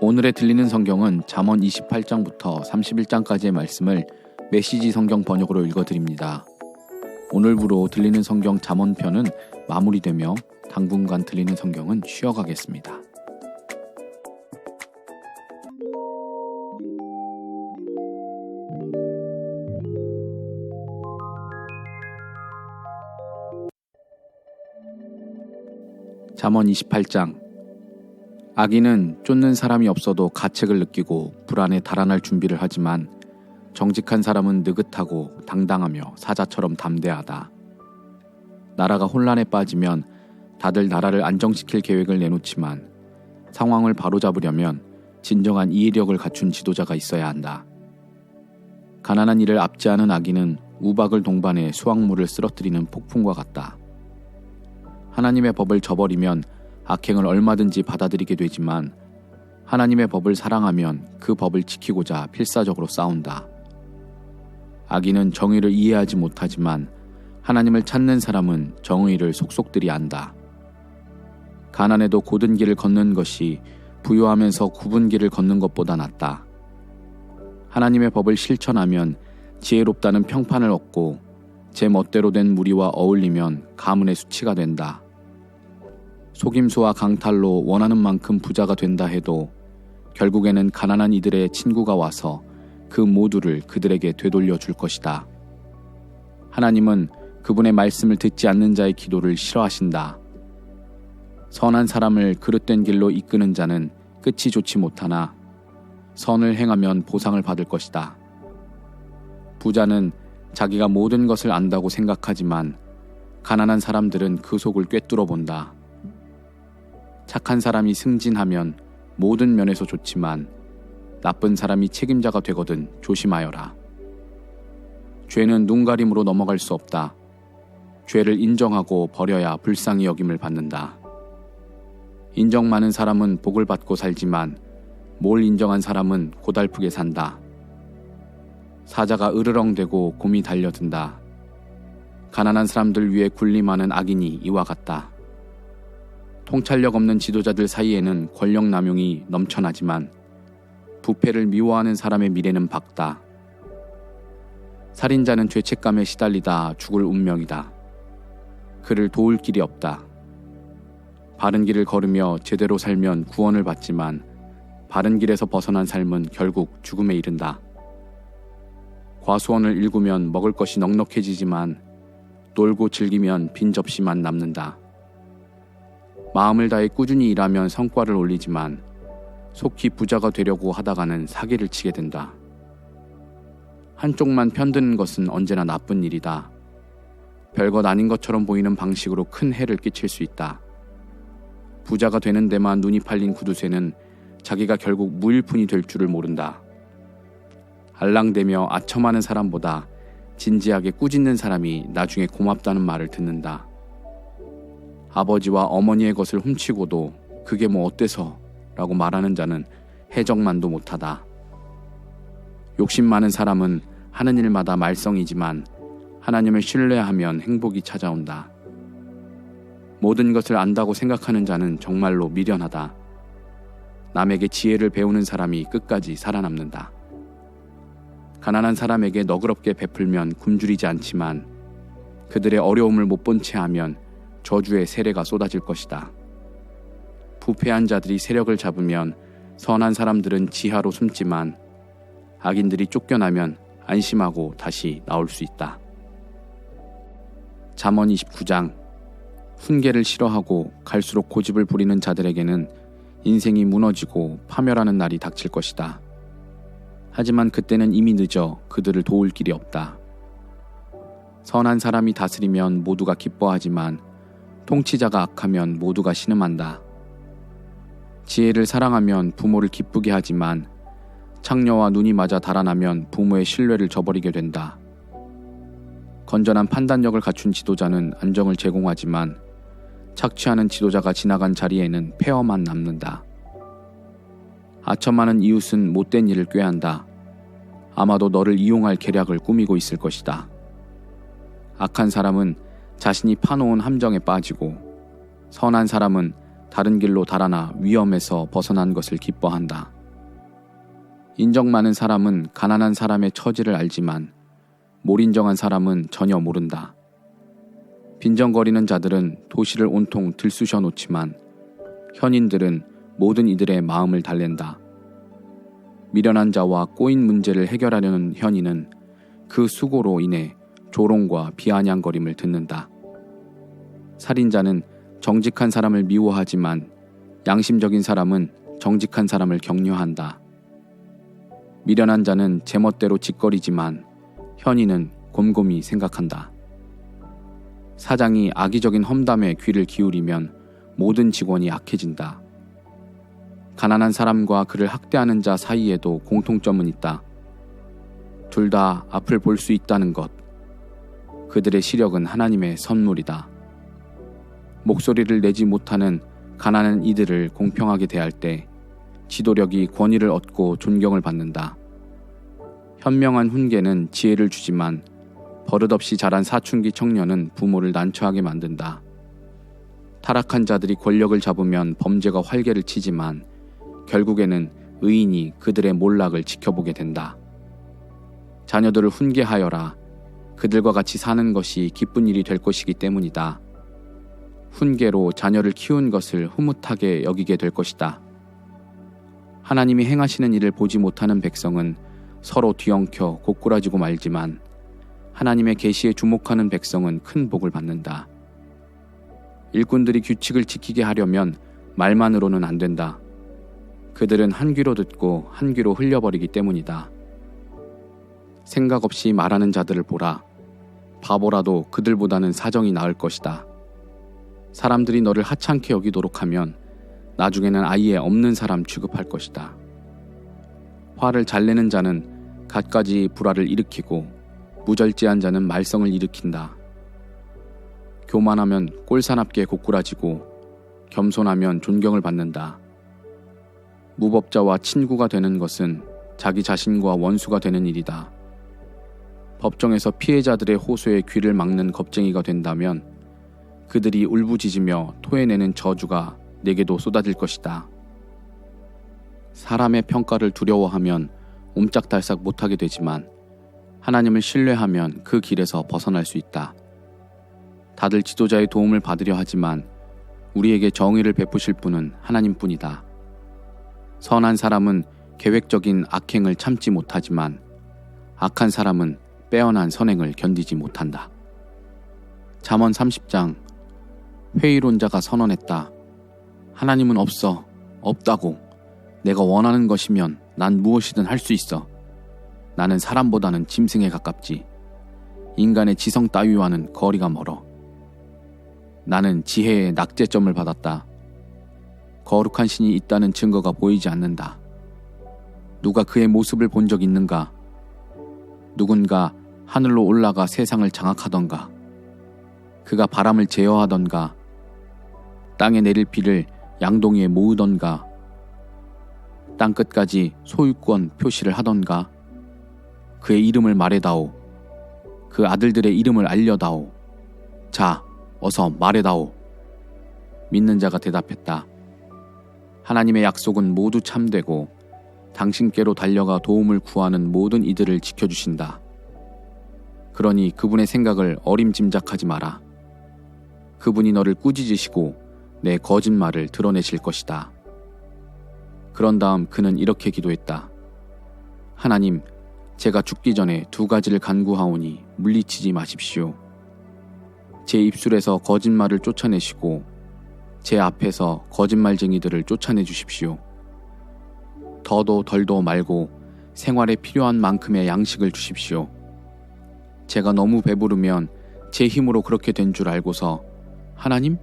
오늘에 들리는 성경은 잠언 28장부터 31장까지의 말씀을 메시지 성경 번역으로 읽어드립니다. 오늘부로 들리는 성경 잠언편은 마무리되며 당분간 들리는 성경은 쉬어가겠습니다. 잠언 28장. 악인은 쫓는 사람이 없어도 가책을 느끼고 불안에 달아날 준비를 하지만 정직한 사람은 느긋하고 당당하며 사자처럼 담대하다. 나라가 혼란에 빠지면 다들 나라를 안정시킬 계획을 내놓지만 상황을 바로잡으려면 진정한 이해력을 갖춘 지도자가 있어야 한다. 가난한 이를 압제하는 악인은 우박을 동반해 수확물을 쓰러뜨리는 폭풍과 같다. 하나님의 법을 저버리면 악행을 얼마든지 받아들이게 되지만 하나님의 법을 사랑하면 그 법을 지키고자 필사적으로 싸운다. 악인은 정의를 이해하지 못하지만 하나님을 찾는 사람은 정의를 속속들이 안다. 가난해도 곧은 길을 걷는 것이 부유하면서 굽은 길을 걷는 것보다 낫다. 하나님의 법을 실천하면 지혜롭다는 평판을 얻고 제 멋대로 된 무리와 어울리면 가문의 수치가 된다. 속임수와 강탈로 원하는 만큼 부자가 된다 해도 결국에는 가난한 이들의 친구가 와서 그 모두를 그들에게 되돌려 줄 것이다. 하나님은 그분의 말씀을 듣지 않는 자의 기도를 싫어하신다. 선한 사람을 그릇된 길로 이끄는 자는 끝이 좋지 못하나 선을 행하면 보상을 받을 것이다. 부자는 자기가 모든 것을 안다고 생각하지만 가난한 사람들은 그 속을 꿰뚫어 본다. 착한 사람이 승진하면 모든 면에서 좋지만 나쁜 사람이 책임자가 되거든 조심하여라. 죄는 눈가림으로 넘어갈 수 없다. 죄를 인정하고 버려야 불쌍히 여김을 받는다. 인정 많은 사람은 복을 받고 살지만 뭘 인정한 사람은 고달프게 산다. 사자가 으르렁대고 곰이 달려든다. 가난한 사람들 위에 군림하는 악인이 이와 같다. 통찰력 없는 지도자들 사이에는 권력 남용이 넘쳐나지만 부패를 미워하는 사람의 미래는 밝다. 살인자는 죄책감에 시달리다 죽을 운명이다. 그를 도울 길이 없다. 바른 길을 걸으며 제대로 살면 구원을 받지만 바른 길에서 벗어난 삶은 결국 죽음에 이른다. 과수원을 일구면 먹을 것이 넉넉해지지만 놀고 즐기면 빈 접시만 남는다. 마음을 다해 꾸준히 일하면 성과를 올리지만 속히 부자가 되려고 하다가는 사기를 치게 된다. 한쪽만 편드는 것은 언제나 나쁜 일이다. 별것 아닌 것처럼 보이는 방식으로 큰 해를 끼칠 수 있다. 부자가 되는 데만 눈이 팔린 구두쇠는 자기가 결국 무일푼이 될 줄을 모른다. 알랑대며 아첨하는 사람보다 진지하게 꾸짖는 사람이 나중에 고맙다는 말을 듣는다. 아버지와 어머니의 것을 훔치고도 그게 뭐 어때서 라고 말하는 자는 해적만도 못하다. 욕심 많은 사람은 하는 일마다 말썽이지만 하나님을 신뢰하면 행복이 찾아온다. 모든 것을 안다고 생각하는 자는 정말로 미련하다. 남에게 지혜를 배우는 사람이 끝까지 살아남는다. 가난한 사람에게 너그럽게 베풀면 굶주리지 않지만 그들의 어려움을 못 본 채 하면 저주의 세례가 쏟아질 것이다. 부패한 자들이 세력을 잡으면 선한 사람들은 지하로 숨지만 악인들이 쫓겨나면 안심하고 다시 나올 수 있다. 잠언 29장. 훈계를 싫어하고 갈수록 고집을 부리는 자들에게는 인생이 무너지고 파멸하는 날이 닥칠 것이다. 하지만 그때는 이미 늦어 그들을 도울 길이 없다. 선한 사람이 다스리면 모두가 기뻐하지만 통치자가 악하면 모두가 신음한다. 지혜를 사랑하면 부모를 기쁘게 하지만 창녀와 눈이 맞아 달아나면 부모의 신뢰를 저버리게 된다. 건전한 판단력을 갖춘 지도자는 안정을 제공하지만 착취하는 지도자가 지나간 자리에는 폐허만 남는다. 아첨하는 이웃은 못된 일을 꾀한다. 아마도 너를 이용할 계략을 꾸미고 있을 것이다. 악한 사람은 자신이 파놓은 함정에 빠지고 선한 사람은 다른 길로 달아나 위험에서 벗어난 것을 기뻐한다. 인정 많은 사람은 가난한 사람의 처지를 알지만 못 인정한 사람은 전혀 모른다. 빈정거리는 자들은 도시를 온통 들쑤셔 놓지만 현인들은 모든 이들의 마음을 달랜다. 미련한 자와 꼬인 문제를 해결하려는 현인은 그 수고로 인해 조롱과 비아냥거림을 듣는다. 살인자는 정직한 사람을 미워하지만 양심적인 사람은 정직한 사람을 격려한다. 미련한 자는 제멋대로 짓거리지만 현인은 곰곰이 생각한다. 사장이 악의적인 험담에 귀를 기울이면 모든 직원이 악해진다. 가난한 사람과 그를 학대하는 자 사이에도 공통점은 있다. 둘 다 앞을 볼 수 있다는 것. 그들의 시력은 하나님의 선물이다. 목소리를 내지 못하는 가난한 이들을 공평하게 대할 때 지도력이 권위를 얻고 존경을 받는다. 현명한 훈계는 지혜를 주지만 버릇없이 자란 사춘기 청년은 부모를 난처하게 만든다. 타락한 자들이 권력을 잡으면 범죄가 활개를 치지만 결국에는 의인이 그들의 몰락을 지켜보게 된다. 자녀들을 훈계하여라. 그들과 같이 사는 것이 기쁜 일이 될 것이기 때문이다. 훈계로 자녀를 키운 것을 흐뭇하게 여기게 될 것이다. 하나님이 행하시는 일을 보지 못하는 백성은 서로 뒤엉켜 고꾸라지고 말지만 하나님의 계시에 주목하는 백성은 큰 복을 받는다. 일꾼들이 규칙을 지키게 하려면 말만으로는 안 된다. 그들은 한 귀로 듣고 한 귀로 흘려버리기 때문이다. 생각 없이 말하는 자들을 보라. 바보라도 그들보다는 사정이 나을 것이다. 사람들이 너를 하찮게 여기도록 하면 나중에는 아예 없는 사람 취급할 것이다. 화를 잘 내는 자는 갖가지 불화를 일으키고 무절제한 자는 말썽을 일으킨다. 교만하면 꼴사납게 고꾸라지고 겸손하면 존경을 받는다. 무법자와 친구가 되는 것은 자기 자신과 원수가 되는 일이다. 법정에서 피해자들의 호소에 귀를 막는 겁쟁이가 된다면 그들이 울부짖으며 토해내는 저주가 내게도 쏟아질 것이다. 사람의 평가를 두려워하면 옴짝달싹 못하게 되지만 하나님을 신뢰하면 그 길에서 벗어날 수 있다. 다들 지도자의 도움을 받으려 하지만 우리에게 정의를 베푸실 분은 하나님뿐이다. 선한 사람은 계획적인 악행을 참지 못하지만 악한 사람은 빼어난 선행을 견디지 못한다. 잠언 30장. 회의론자가 선언했다. 하나님은 없어. 없다고. 내가 원하는 것이면 난 무엇이든 할 수 있어. 나는 사람보다는 짐승에 가깝지. 인간의 지성 따위와는 거리가 멀어. 나는 지혜의 낙제점을 받았다. 거룩한 신이 있다는 증거가 보이지 않는다. 누가 그의 모습을 본 적 있는가? 누군가 하늘로 올라가 세상을 장악하던가? 그가 바람을 제어하던가? 땅에 내릴 비를 양동이에 모으던가? 땅끝까지 소유권 표시를 하던가? 그의 이름을 말해다오. 그 아들들의 이름을 알려다오. 자, 어서 말해다오. 믿는 자가 대답했다. 하나님의 약속은 모두 참되고 당신께로 달려가 도움을 구하는 모든 이들을 지켜주신다. 그러니 그분의 생각을 어림짐작하지 마라. 그분이 너를 꾸짖으시고 내 거짓말을 드러내실 것이다. 그런 다음 그는 이렇게 기도했다. 하나님, 제가 죽기 전에 2가지를 간구하오니 물리치지 마십시오. 제 입술에서 거짓말을 쫓아내시고 제 앞에서 거짓말쟁이들을 쫓아내 주십시오. 더도 덜도 말고 생활에 필요한 만큼의 양식을 주십시오. 제가 너무 배부르면 제 힘으로 그렇게 된 줄 알고서 하나님?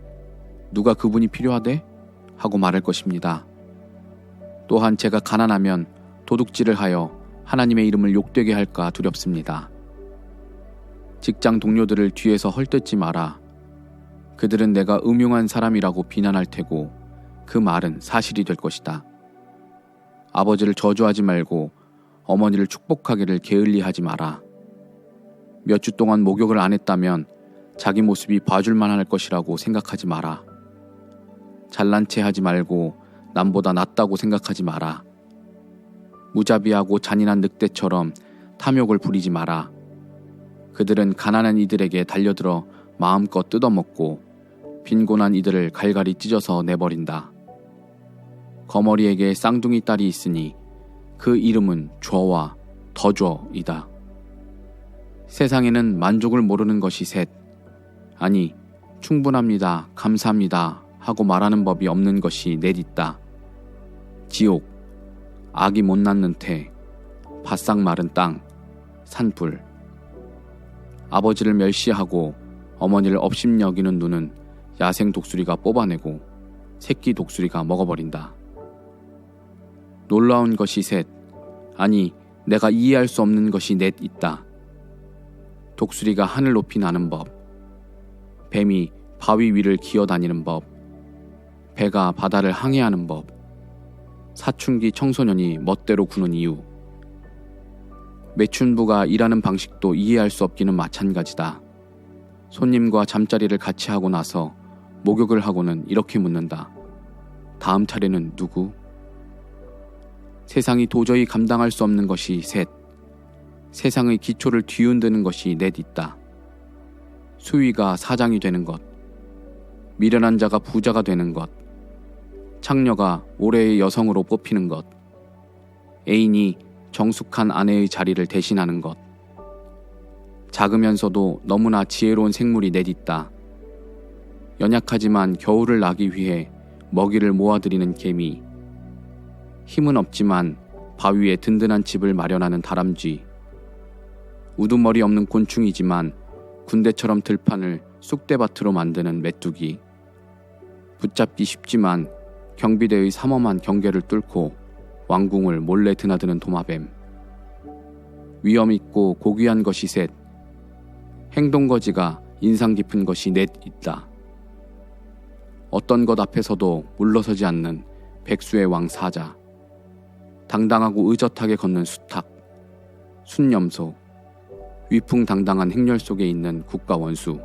누가 그분이 필요하대? 하고 말할 것입니다. 또한 제가 가난하면 도둑질을 하여 하나님의 이름을 욕되게 할까 두렵습니다. 직장 동료들을 뒤에서 헐뜯지 마라. 그들은 내가 음흉한 사람이라고 비난할 테고 그 말은 사실이 될 것이다. 아버지를 저주하지 말고 어머니를 축복하기를 게을리하지 마라. 몇 주 동안 목욕을 안 했다면 자기 모습이 봐줄만 할 것이라고 생각하지 마라. 잘난 체 하지 말고 남보다 낫다고 생각하지 마라. 무자비하고 잔인한 늑대처럼 탐욕을 부리지 마라. 그들은 가난한 이들에게 달려들어 마음껏 뜯어먹고 빈곤한 이들을 갈갈이 찢어서 내버린다. 거머리에게 쌍둥이 딸이 있으니 그 이름은 저와 더저이다. 세상에는 만족을 모르는 것이 셋, 아니 충분합니다, 감사합니다 하고 말하는 법이 없는 것이 넷 있다. 지옥, 아기 못 낳는 태, 바싹 마른 땅, 산불. 아버지를 멸시하고 어머니를 업심여기는 눈은 야생 독수리가 뽑아내고 새끼 독수리가 먹어버린다. 놀라운 것이 셋, 아니 내가 이해할 수 없는 것이 넷 있다. 독수리가 하늘 높이 나는 법, 뱀이 바위 위를 기어다니는 법, 배가 바다를 항해하는 법, 사춘기 청소년이 멋대로 구는 이유. 매춘부가 일하는 방식도 이해할 수 없기는 마찬가지다. 손님과 잠자리를 같이 하고 나서 목욕을 하고는 이렇게 묻는다. 다음 차례는 누구? 세상이 도저히 감당할 수 없는 것이 셋. 세상의 기초를 뒤흔드는 것이 넷 있다. 수위가 사장이 되는 것, 미련한 자가 부자가 되는 것, 창녀가 올해의 여성으로 뽑히는 것, 애인이 정숙한 아내의 자리를 대신하는 것. 작으면서도 너무나 지혜로운 생물이 넷 있다. 연약하지만 겨울을 나기 위해 먹이를 모아들이는 개미, 힘은 없지만 바위에 든든한 집을 마련하는 다람쥐, 우두머리 없는 곤충이지만 군대처럼 들판을 쑥대밭으로 만드는 메뚜기, 붙잡기 쉽지만 경비대의 삼엄한 경계를 뚫고 왕궁을 몰래 드나드는 도마뱀. 위험 있고 고귀한 것이 셋, 행동거지가 인상 깊은 것이 넷 있다. 어떤 것 앞에서도 물러서지 않는 백수의 왕 사자, 당당하고 의젓하게 걷는 수탉, 순념소, 위풍당당한 행렬 속에 있는 국가 원수.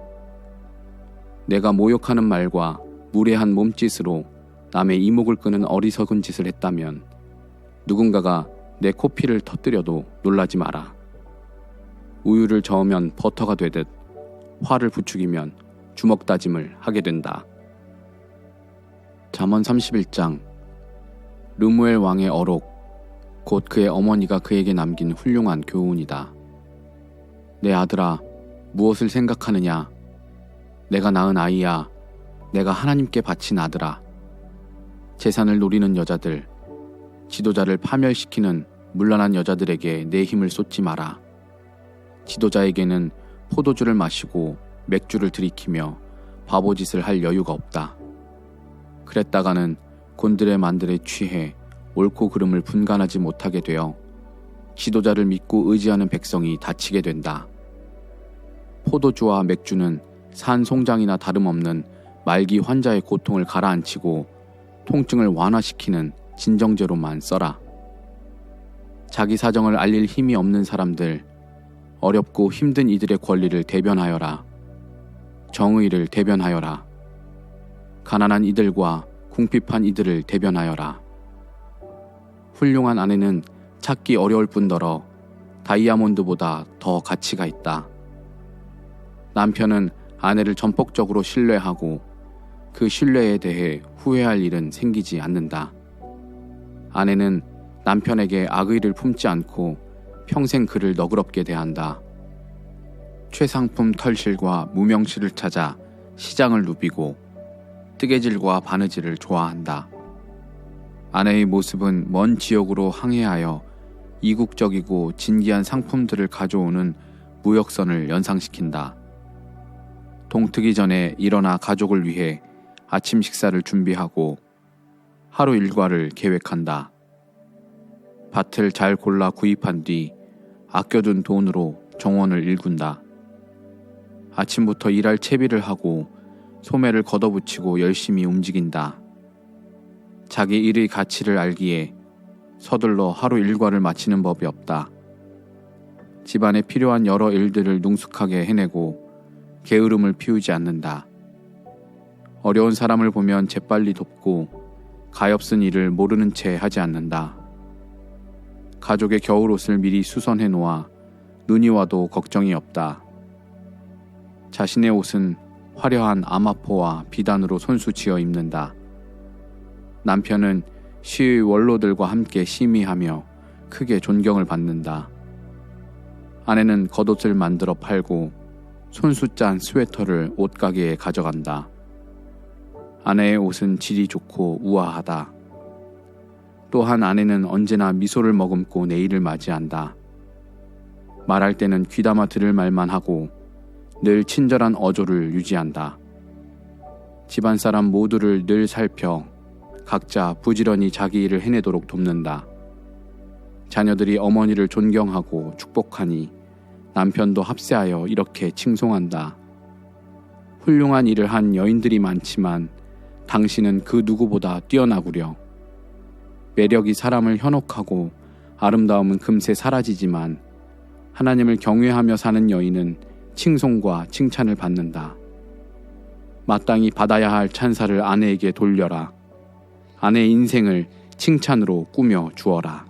내가 모욕하는 말과 무례한 몸짓으로 남의 이목을 끄는 어리석은 짓을 했다면 누군가가 내 코피를 터뜨려도 놀라지 마라. 우유를 저으면 버터가 되듯 화를 부추기면 주먹 다짐을 하게 된다. 잠언 31장. 르무엘 왕의 어록, 곧 그의 어머니가 그에게 남긴 훌륭한 교훈이다. 내 아들아, 무엇을 생각하느냐? 내가 낳은 아이야, 내가 하나님께 바친 아들아. 재산을 노리는 여자들, 지도자를 파멸시키는 문란한 여자들에게 내 힘을 쏟지 마라. 지도자에게는 포도주를 마시고 맥주를 들이키며 바보짓을 할 여유가 없다. 그랬다가는 곤드레 만드레 취해 옳고 그름을 분간하지 못하게 되어 지도자를 믿고 의지하는 백성이 다치게 된다. 포도주와 맥주는 산 송장이나 다름없는 말기 환자의 고통을 가라앉히고 통증을 완화시키는 진정제로만 써라. 자기 사정을 알릴 힘이 없는 사람들, 어렵고 힘든 이들의 권리를 대변하여라. 정의를 대변하여라. 가난한 이들과 궁핍한 이들을 대변하여라. 훌륭한 아내는 찾기 어려울 뿐더러 다이아몬드보다 더 가치가 있다. 남편은 아내를 전폭적으로 신뢰하고 그 신뢰에 대해 후회할 일은 생기지 않는다. 아내는 남편에게 악의를 품지 않고 평생 그를 너그럽게 대한다. 최상품 털실과 무명실을 찾아 시장을 누비고 뜨개질과 바느질을 좋아한다. 아내의 모습은 먼 지역으로 항해하여 이국적이고 진기한 상품들을 가져오는 무역선을 연상시킨다. 동트기 전에 일어나 가족을 위해 아침 식사를 준비하고 하루 일과를 계획한다. 밭을 잘 골라 구입한 뒤 아껴둔 돈으로 정원을 일군다. 아침부터 일할 채비를 하고 소매를 걷어붙이고 열심히 움직인다. 자기 일의 가치를 알기에 서둘러 하루 일과를 마치는 법이 없다. 집안에 필요한 여러 일들을 능숙하게 해내고 게으름을 피우지 않는다. 어려운 사람을 보면 재빨리 돕고 가엾은 일을 모르는 채 하지 않는다. 가족의 겨울옷을 미리 수선해 놓아 눈이 와도 걱정이 없다. 자신의 옷은 화려한 아마포와 비단으로 손수지어 입는다. 남편은 시의 원로들과 함께 심의하며 크게 존경을 받는다. 아내는 겉옷을 만들어 팔고 손수 짠 스웨터를 옷가게에 가져간다. 아내의 옷은 질이 좋고 우아하다. 또한 아내는 언제나 미소를 머금고 내일을 맞이한다. 말할 때는 귀담아 들을 말만 하고 늘 친절한 어조를 유지한다. 집안 사람 모두를 늘 살펴 각자 부지런히 자기 일을 해내도록 돕는다. 자녀들이 어머니를 존경하고 축복하니 남편도 합세하여 이렇게 칭송한다. 훌륭한 일을 한 여인들이 많지만 당신은 그 누구보다 뛰어나구려. 매력이 사람을 현혹하고 아름다움은 금세 사라지지만 하나님을 경외하며 사는 여인은 칭송과 칭찬을 받는다. 마땅히 받아야 할 찬사를 아내에게 돌려라. 아내의 인생을 칭찬으로 꾸며 주어라.